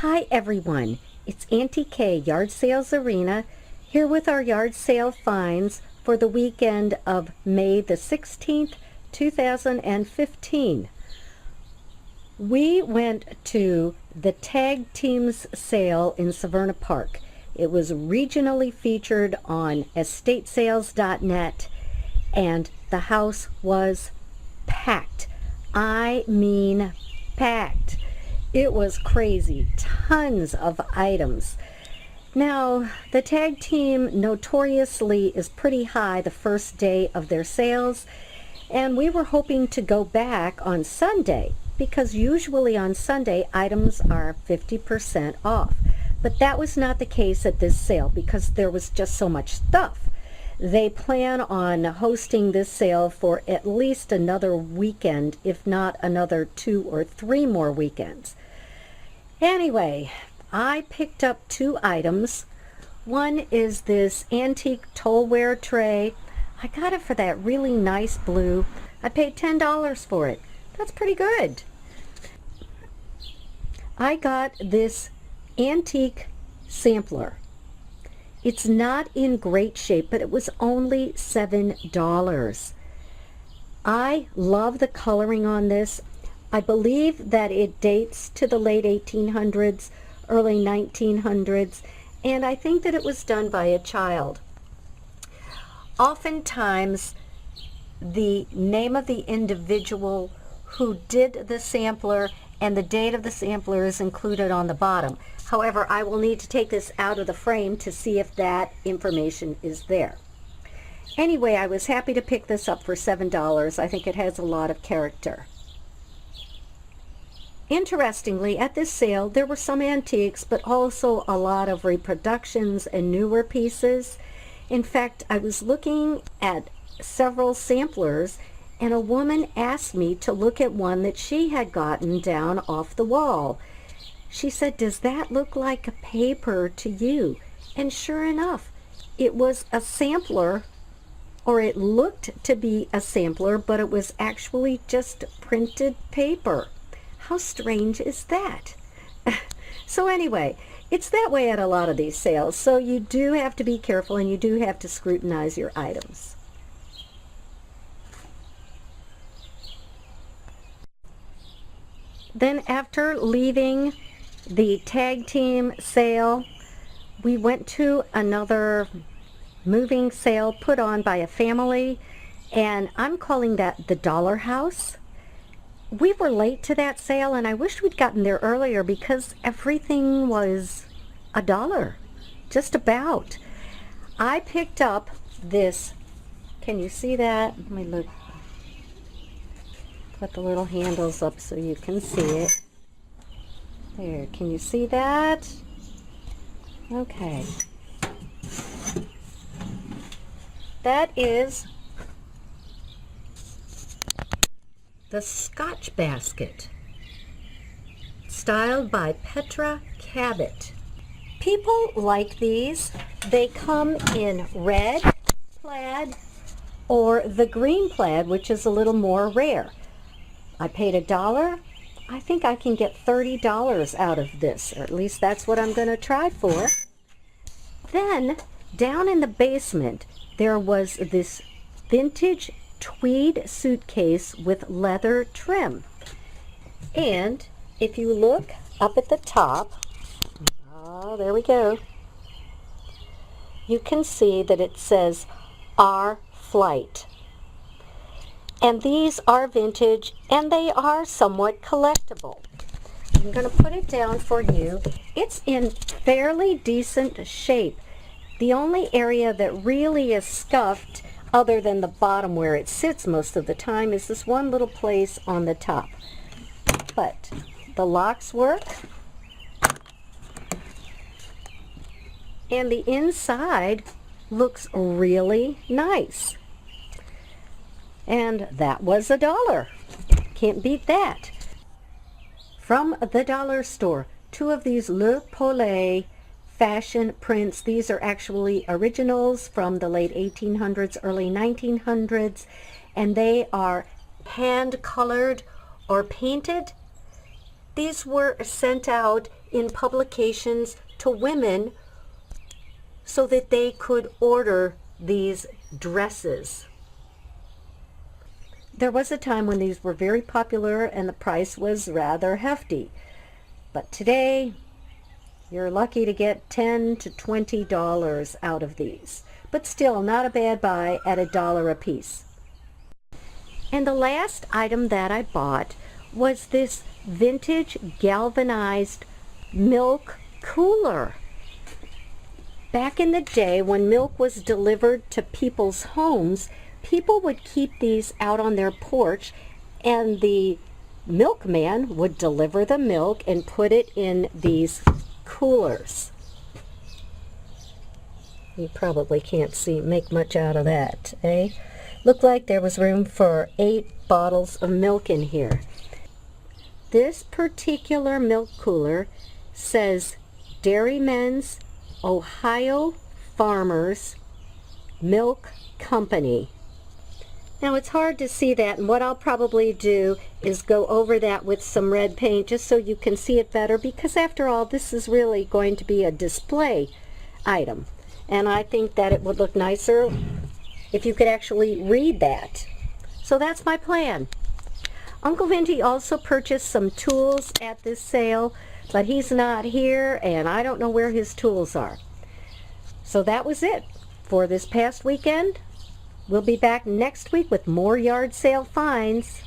Hi everyone, it's Auntie Kay, Yard Sales Arena, here with our yard sale finds for the weekend of May the 16th, 2015. We went to the Tag Teams sale in Severna Park. It was regionally featured on estatesales.net and the house was packed. I mean packed. It was crazy. Tons of items. Now, the tag team notoriously is pretty high the first day of their sales, and we were hoping to go back on Sunday because usually on Sunday items are 50% off. But that was not the case at this sale because there was just so much stuff. They plan on hosting this sale for at least another weekend, if not another 2 or 3 more weekends. Anyway, I picked up 2 items. One is this antique tollware tray. I got it for that really nice blue. I paid $10 for it. That's pretty good. I got this antique sampler. It's not in great shape, but it was only $7. I love the coloring on this. I believe that it dates to the late 1800s, early 1900s, and I think that it was done by a child. Oftentimes, the name of the individual who did the sampler and the date of the sampler is included on the bottom. However, I will need to take this out of the frame to see if that information is there. Anyway, I was happy to pick this up for $7. I think it has a lot of character. Interestingly, at this sale, there were some antiques, but also a lot of reproductions and newer pieces. In fact, I was looking at several samplers, and a woman asked me to look at one that she had gotten down off the wall. She said, "Does that look like a paper to you?" And sure enough, it was a sampler, or it looked to be a sampler, but it was actually just printed paper. How strange is that? So anyway, it's that way at a lot of these sales, so you do have to be careful and you do have to scrutinize your items. Then after leaving the tag team sale, we went to another moving sale put on by a family, and I'm calling that the Dollar House. We were late to that sale, and I wish we'd gotten there earlier because everything was $1, just about. I picked up this, can you see that? Let me look. Put the little handles up so you can see it. There, can you see that? Okay. That is the Scotch basket, styled by Petra Cabot. People like these. They come in red plaid or the green plaid, which is a little more rare. I paid $1. I think I can get $30 out of this, or at least that's what I'm going to try for. Then, down in the basement, there was this vintage tweed suitcase with leather trim. And if you look up at the top, oh, there we go, you can see that it says Our Flight. And these are vintage, and they are somewhat collectible. I'm going to put it down for you. It's in fairly decent shape. The only area that really is scuffed, other than the bottom where it sits most of the time, is this one little place on the top. But the locks work, and the inside looks really nice. And that was $1. Can't beat that. From the dollar store, 2 of these Le Paulet fashion prints. These are actually originals from the late 1800s, early 1900s, and they are hand colored or painted. These were sent out in publications to women so that they could order these dresses. There was a time when these were very popular and the price was rather hefty. But today, you're lucky to get $10 to $20 out of these. But still, not a bad buy at $1 a piece. And the last item that I bought was this vintage galvanized milk cooler. Back in the day when milk was delivered to people's homes, people would keep these out on their porch, and the milkman would deliver the milk and put it in these coolers. You probably can't make much out of that, eh? Looked like there was room for 8 bottles of milk in here. This particular milk cooler says Dairymen's Ohio Farmers Milk Company. Now it's hard to see that, and what I'll probably do is go over that with some red paint just so you can see it better, because after all, this is really going to be a display item, and I think that it would look nicer if you could actually read that. So that's my plan. Uncle Vinty also purchased some tools at this sale, but he's not here, and I don't know where his tools are. So that was it for this past weekend. We'll be back next week with more yard sale finds.